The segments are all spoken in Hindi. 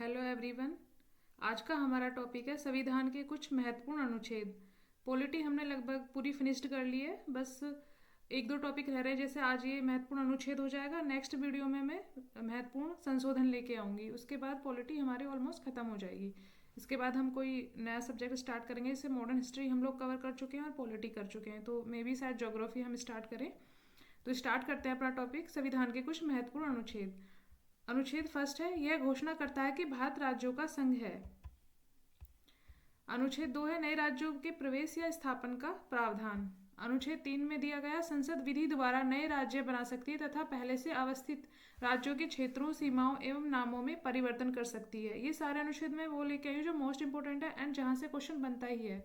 Hello everyone. आज का हमारा टॉपिक है संविधान के कुछ महत्वपूर्ण अनुच्छेद। पॉलिटी हमने लगभग पूरी फिनिश्ड कर ली है, बस एक दो टॉपिक रह रहे हैं। जैसे आज ये महत्वपूर्ण अनुच्छेद हो जाएगा, नेक्स्ट वीडियो में मैं महत्वपूर्ण संशोधन लेके आऊँगी। उसके बाद पॉलिटी हमारी ऑलमोस्ट ख़त्म हो जाएगी। इसके बाद हम कोई नया सब्जेक्ट स्टार्ट करेंगे। जैसे मॉडर्न हिस्ट्री हम लोग कवर कर चुके हैं और पॉलिटी कर चुके हैं, तो मे बी शायद ज्योग्राफी हम स्टार्ट करें। तो स्टार्ट करते हैं अपना टॉपिक, संविधान के कुछ महत्वपूर्ण अनुच्छेद। अनुच्छेद फर्स्ट है, यह घोषणा करता है कि भारत राज्यों का संघ है। अनुच्छेद 2 है, नए राज्यों के प्रवेश या स्थापन का प्रावधान। अनुच्छेद 3 में दिया गया, संसद विधि द्वारा नए राज्य बना सकती है तथा पहले से अवस्थित राज्यों के क्षेत्रों, सीमाओं एवं नामों में परिवर्तन कर सकती है। ये सारे अनुच्छेद में वो लेके आई हूँ जो मोस्ट इंपोर्टेंट है एंड जहाँ से क्वेश्चन बनता ही है।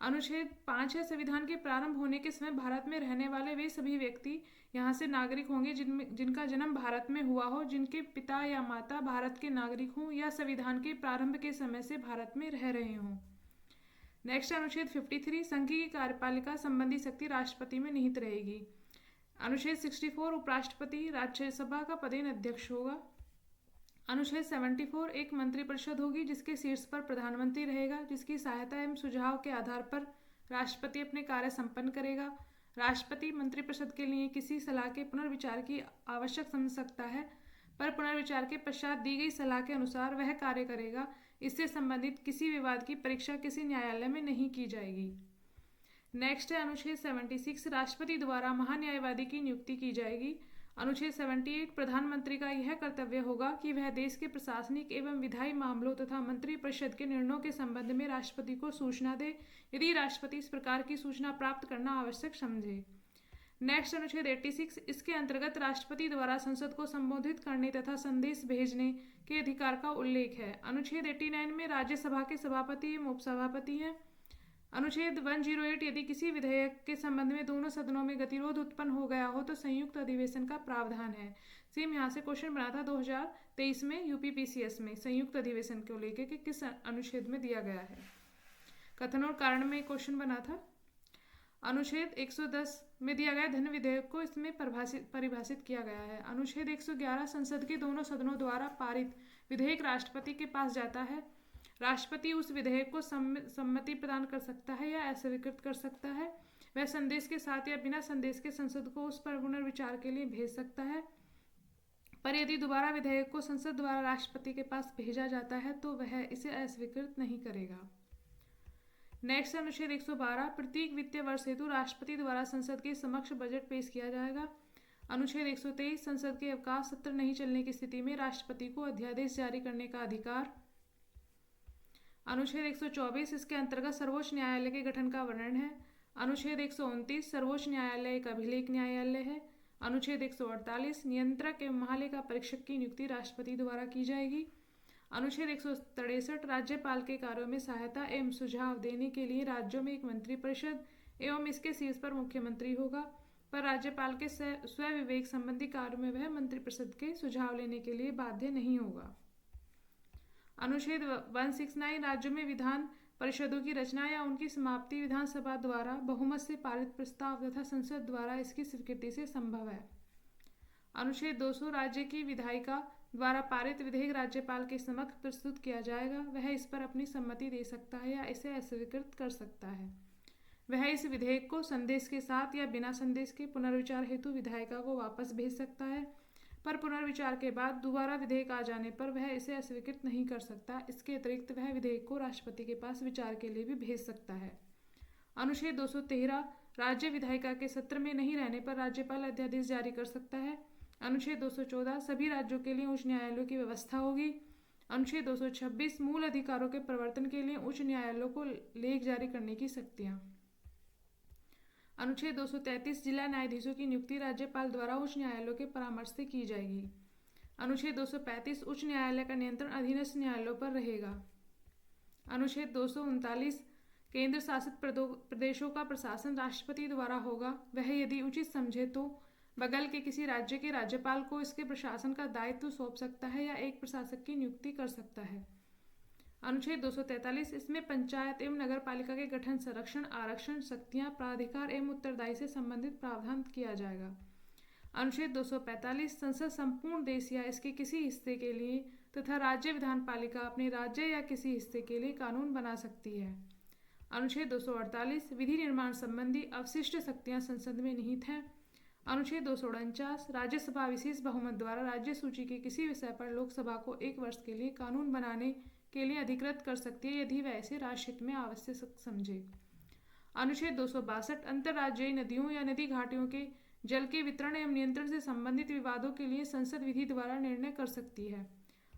अनुच्छेद 5 है, संविधान के प्रारंभ होने के समय भारत में रहने वाले वे सभी व्यक्ति यहाँ से नागरिक होंगे जिनका जन्म भारत में हुआ हो, जिनके पिता या माता भारत के नागरिक हों या संविधान के प्रारंभ के समय से भारत में रह रहे हों। नेक्स्ट अनुच्छेद 53, संघ की कार्यपालिका संबंधी शक्ति राष्ट्रपति में निहित रहेगी। अनुच्छेद 64, उपराष्ट्रपति राज्यसभा का पदेन अध्यक्ष होगा। अनुच्छेद 74, एक मंत्रिपरिषद होगी जिसके शीर्ष पर प्रधानमंत्री रहेगा, जिसकी सहायता एवं सुझाव के आधार पर राष्ट्रपति अपने कार्य संपन्न करेगा। राष्ट्रपति मंत्रिपरिषद के लिए किसी सलाह के पुनर्विचार की आवश्यक समझ सकता है, पर पुनर्विचार के पश्चात दी गई सलाह के अनुसार वह कार्य करेगा। इससे संबंधित किसी विवाद की परीक्षा किसी न्यायालय में नहीं की जाएगी। नेक्स्ट है अनुच्छेद 76, राष्ट्रपति द्वारा महान्यायवादी की नियुक्ति की जाएगी। अनुच्छेद 78, प्रधानमंत्री का यह कर्तव्य होगा कि वह देश के प्रशासनिक एवं विधायी मामलों तथा मंत्रिपरिषद के निर्णयों के संबंध में राष्ट्रपति को सूचना दे, यदि राष्ट्रपति इस प्रकार की सूचना प्राप्त करना आवश्यक समझे। नेक्स्ट अनुच्छेद 86, इसके अंतर्गत राष्ट्रपति द्वारा संसद को संबोधित करने तथा संदेश भेजने के अधिकार का उल्लेख है। अनुच्छेद 89 में राज्यसभा के सभापति एवं उपसभापति हैं। अनुच्छेद 108, यदि किसी विधेयक के संबंध में दोनों सदनों में गतिरोध उत्पन्न हो गया हो तो संयुक्त अधिवेशन का प्रावधान है। सेम यहाँ से क्वेश्चन बना था 2023 में यूपीपीसीएस में, संयुक्त अधिवेशन को लेकर कि किस अनुच्छेद में दिया गया है। कथन और कारण में क्वेश्चन बना था। अनुच्छेद 110 में दिया गया, धन विधेयक को इसमें परिभाषित किया गया है। अनुच्छेद 111, संसद के दोनों सदनों द्वारा पारित विधेयक राष्ट्रपति के पास जाता है। राष्ट्रपति उस विधेयक को सम्मति प्रदान कर सकता है या अस्वीकृत कर सकता है। वह संदेश के साथ या बिना संदेश के संसद को उस पर पुनर्विचार के लिए भेज सकता है, पर यदि दोबारा विधेयक को संसद द्वारा राष्ट्रपति के पास भेजा जाता है तो वह इसे अस्वीकृत नहीं करेगा। नेक्स्ट अनुच्छेद 112, प्रत्येक वित्तीय वर्ष हेतु राष्ट्रपति द्वारा संसद के समक्ष बजट पेश किया जाएगा। अनुच्छेद 123, संसद के अवकाश सत्र नहीं चलने की स्थिति में राष्ट्रपति को अध्यादेश जारी करने का अधिकार। अनुच्छेद 124, इसके अंतर्गत सर्वोच्च न्यायालय के गठन का वर्णन है। अनुच्छेद 129, सर्वोच्च न्यायालय एक अभिलेख न्यायालय है। अनुच्छेद 148, नियंत्रक एवं महालेखा परीक्षक की नियुक्ति राष्ट्रपति द्वारा की जाएगी। अनुच्छेद 163, राज्यपाल के कार्यों में सहायता एवं सुझाव देने के लिए राज्यों में एक मंत्रिपरिषद एवं इसके शीर्ष पर मुख्यमंत्री होगा, पर राज्यपाल के स्वविवेक संबंधी कार्यों में वह मंत्रिपरिषद के सुझाव लेने के लिए बाध्य नहीं होगा। अनुच्छेद 169, राज्यों में विधान परिषदों की रचना या उनकी समाप्ति विधानसभा द्वारा बहुमत से पारित प्रस्ताव तथा संसद द्वारा इसकी स्वीकृति से संभव है। अनुच्छेद 200, राज्य की विधायिका द्वारा पारित विधेयक राज्यपाल के समक्ष प्रस्तुत किया जाएगा। वह इस पर अपनी सम्मति दे सकता है या इसे अस्वीकृत कर सकता है। वह इस विधेयक को संदेश के साथ या बिना संदेश के पुनर्विचार हेतु विधायिका को वापस भेज सकता है, पर पुनर्विचार के बाद दोबारा विधेयक आ जाने पर वह इसे अस्वीकृत नहीं कर सकता। इसके अतिरिक्त वह विधेयक को राष्ट्रपति के पास विचार के लिए भी भेज सकता है। अनुच्छेद 213, राज्य विधायिका के सत्र में नहीं रहने पर राज्यपाल अध्यादेश जारी कर सकता है। अनुच्छेद 214, सभी राज्यों के लिए उच्च न्यायालयों की व्यवस्था होगी। अनुच्छेद 226, मूल अधिकारों के प्रवर्तन के लिए उच्च न्यायालयों को लेख जारी करने की शक्तियाँ। अनुच्छेद 233, जिला न्यायाधीशों की नियुक्ति राज्यपाल द्वारा उच्च न्यायालयों के परामर्श से की जाएगी। अनुच्छेद 235, उच्च न्यायालय का नियंत्रण अधीनस्थ न्यायालयों पर रहेगा। अनुच्छेद 239, केंद्र शासित प्रदेशों का प्रशासन राष्ट्रपति द्वारा होगा। वह यदि उचित समझे तो बगल के किसी राज्य के राज्यपाल को इसके प्रशासन का दायित्व सौंप सकता है या एक प्रशासक की नियुक्ति कर सकता है। अनुच्छेद 243, इसमें पंचायत एवं नगर पालिका के गठन, संरक्षण, आरक्षण, शक्तियाँ, प्राधिकार एवं उत्तरदायी से संबंधित प्रावधान किया जाएगा। अनुच्छेद 245 संसद संपूर्ण देश या इसके किसी हिस्से के लिए तथा राज्य विधानपालिका अपने राज्य या किसी हिस्से के लिए कानून बना सकती है। अनुच्छेद 248 विधि निर्माण संबंधी अवशिष्ट शक्तियां संसद में निहित हैं। अनुच्छेद 249 राज्यसभा विशेष बहुमत द्वारा राज्य सूची के किसी विषय पर लोकसभा को 1 वर्ष के लिए कानून बनाने के लिए अधिकृत कर सकती है यदि वह इसे राष्ट्रहित में आवश्यक समझे। अनुच्छेद 262 अंतर्राज्यीय नदियों या नदी घाटियों के जल के वितरण एवं नियंत्रण से संबंधित विवादों के लिए संसद विधि द्वारा निर्णय कर सकती है।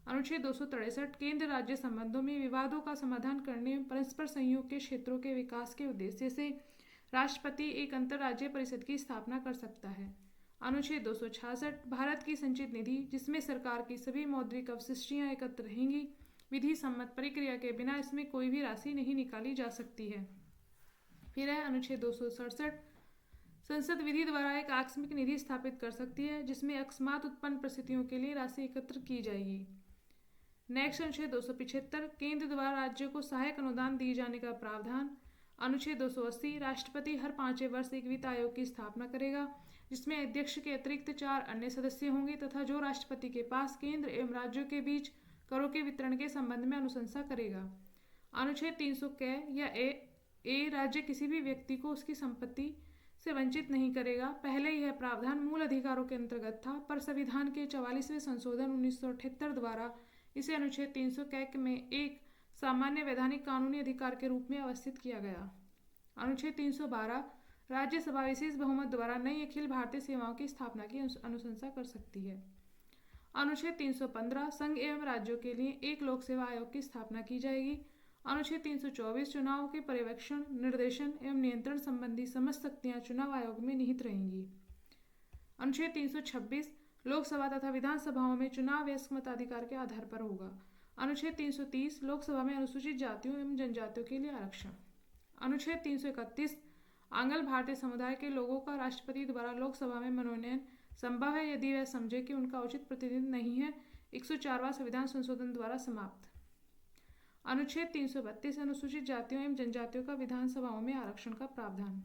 अनुच्छेद 263 केंद्र राज्य संबंधों में विवादों का समाधान करने एवं परस्पर सहयोग के क्षेत्रों के विकास के उद्देश्य से राष्ट्रपति एक अंतर्राज्यीय परिषद की स्थापना कर सकता है। अनुच्छेद 266 भारत की संचित निधि जिसमें सरकार की सभी मौद्रिक अवशिष्टियां एकत्र रहेंगी, विधि सम्मत प्रक्रिया के बिना इसमें कोई भी राशि नहीं निकाली जा सकती है। फिर है अनुच्छेद 267 संसद विधि द्वारा एक आकस्मिक निधि स्थापित कर सकती है जिसमें अकस्मात उत्पन्न परिस्थितियों के लिए राशि एकत्र की जाएगी। नेक्स्ट अनुच्छेद 275 केंद्र द्वारा राज्यों को सहायक अनुदान दिए जाने का प्रावधान। अनुच्छेद 280 राष्ट्रपति हर 5वें वर्ष एक वित्त आयोग की स्थापना करेगा जिसमें अध्यक्ष के अतिरिक्त 4 अन्य सदस्य होंगे तथा जो राष्ट्रपति के पास केंद्र एवं राज्यों के बीच करों के वितरण के संबंध में अनुशंसा करेगा। अनुच्छेद 300 क या ए राज्य किसी भी व्यक्ति को उसकी संपत्ति से वंचित नहीं करेगा। पहले यह प्रावधान मूल अधिकारों के अंतर्गत था पर संविधान के 44वें संशोधन 1978 द्वारा इसे अनुच्छेद 300 क में एक सामान्य वैधानिक कानूनी अधिकार के रूप में अवस्थित किया गया। अनुच्छेद 312 राज्यसभा विशेष बहुमत द्वारा नई अखिल भारतीय सेवाओं की स्थापना की अनुशंसा कर सकती है। अनुच्छेद 315 संघ एवं राज्यों के लिए एक लोक सेवा आयोग की स्थापना की जाएगी। अनुच्छेद 324 चुनाव के पर्यवेक्षण, निर्देशन एवं नियंत्रण संबंधी समस्त शक्तियां चुनाव आयोग में निहित रहेंगी। अनुच्छेद 326 लोकसभा तथा विधानसभाओं में चुनाव वयस्क मताधिकार के आधार पर होगा। अनुच्छेद 330 लोकसभा में अनुसूचित जातियों एवं जनजातियों के लिए आरक्षण। अनुच्छेद 331 आंग्ल भारतीय समुदाय के लोगों का राष्ट्रपति द्वारा लोकसभा में मनोनयन संभव है यदि वह समझे कि उनका उचित प्रतिनिधित्व नहीं है। 104वां संविधान संशोधन द्वारा समाप्त। अनुच्छेद 332 अनुसूचित जातियों एवं जनजातियों का विधानसभाओं में आरक्षण का प्रावधान।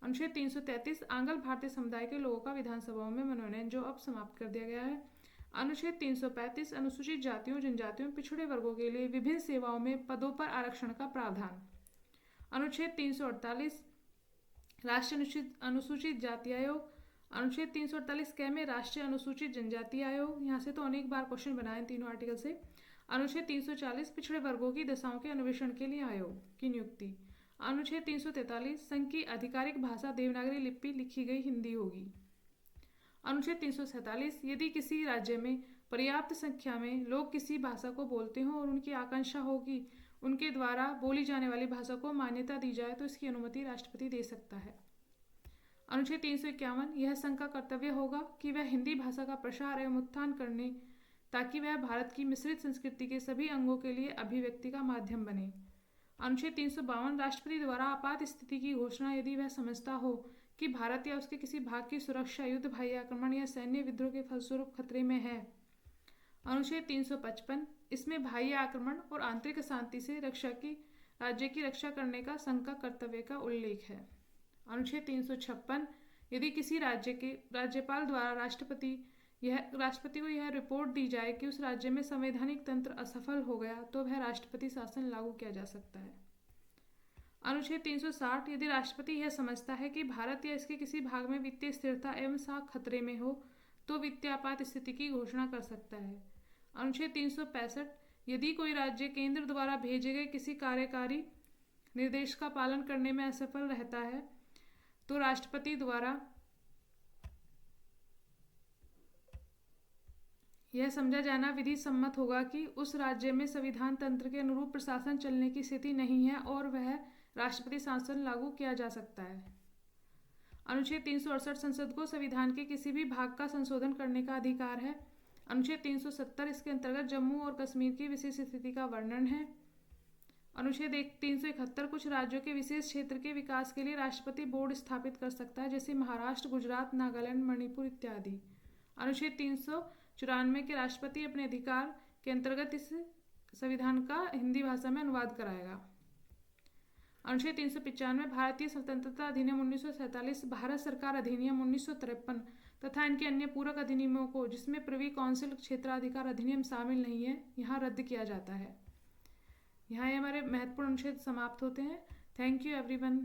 अनुच्छेद 333 आंग्ल भारतीय समुदाय के लोगों का विधानसभाओं में मनोनयन जो अब समाप्त कर दिया गया है। अनुच्छेद 335 अनुसूचित जातियों, जनजातियों, पिछड़े वर्गों के लिए विभिन्न सेवाओं में पदों पर आरक्षण का प्रावधान। अनुच्छेद 348 राष्ट्रीय अनुसूचित जाति आयोग। अनुच्छेद 348 क में राष्ट्रीय अनुसूचित जनजाति आयोग। यहाँ से तो अनेक बार क्वेश्चन बनाए तीनों आर्टिकल से। अनुच्छेद 340 पिछड़े वर्गों की दशाओं के अन्वेषण के लिए आयोग की नियुक्ति। अनुच्छेद 343 संघ की आधिकारिक भाषा देवनागरी लिपि लिखी गई हिंदी होगी। अनुच्छेद 347 यदि किसी राज्य में पर्याप्त संख्या में लोग किसी भाषा को बोलते हों और उनकी आकांक्षा हो कि उनके द्वारा बोली जाने वाली भाषा को मान्यता दी जाए तो इसकी अनुमति राष्ट्रपति दे सकता है। अनुच्छेद 351 यह संघ का कर्तव्य होगा कि वह हिंदी भाषा का प्रसार एवं उत्थान करने ताकि वह भारत की मिश्रित संस्कृति के सभी अंगों के लिए अभिव्यक्ति का माध्यम बने। अनुच्छेद 352 राष्ट्रपति द्वारा आपात स्थिति की घोषणा यदि वह समझता हो कि भारत या उसके किसी भाग की सुरक्षा युद्ध, बाह्य आक्रमण या सैन्य विद्रोह के फलस्वरूप खतरे में है। अनुच्छेद 355 इसमें बाह्य आक्रमण और आंतरिक शांति से राज्य की रक्षा करने का संघ का कर्तव्य का उल्लेख है। अनुच्छेद 356 यदि किसी राज्य के राज्यपाल द्वारा राष्ट्रपति को यह रिपोर्ट दी जाए कि उस राज्य में संवैधानिक तंत्र असफल हो गया तो वह राष्ट्रपति शासन लागू किया जा सकता है। अनुच्छेद 360 यदि राष्ट्रपति यह समझता है कि भारत या इसके किसी भाग में वित्तीय स्थिरता एवं साख खतरे में हो तो वित्तीय आपात स्थिति की घोषणा कर सकता है। अनुच्छेद 365 यदि कोई राज्य केंद्र द्वारा भेजे गए किसी कार्यकारी निर्देश का पालन करने में असफल रहता है तो राष्ट्रपति द्वारा यह समझा जाना विधि सम्मत होगा कि उस राज्य में संविधान तंत्र के अनुरूप प्रशासन चलने की स्थिति नहीं है और वह राष्ट्रपति शासन लागू किया जा सकता है। अनुच्छेद 368 संसद को संविधान के किसी भी भाग का संशोधन करने का अधिकार है। अनुच्छेद 370 इसके अंतर्गत जम्मू और कश्मीर की विशेष स्थिति का वर्णन है। अनुच्छेद 371 कुछ राज्यों के विशेष क्षेत्र के विकास के लिए राष्ट्रपति बोर्ड स्थापित कर सकता है जैसे महाराष्ट्र, गुजरात, नागालैंड, मणिपुर इत्यादि। अनुच्छेद 394 के राष्ट्रपति अपने अधिकार के अंतर्गत इस संविधान का हिंदी भाषा में अनुवाद कराएगा। अनुच्छेद 395 भारतीय स्वतंत्रता अधिनियम 1947, भारत सरकार अधिनियम 1953 तथा इनके अन्य पूरक अधिनियमों को जिसमें प्रिवी काउंसिल क्षेत्राधिकार अधिनियम शामिल नहीं है यहाँ रद्द किया जाता है। यहाँ ये हमारे महत्वपूर्ण अनुच्छेद समाप्त होते हैं। Thank you everyone.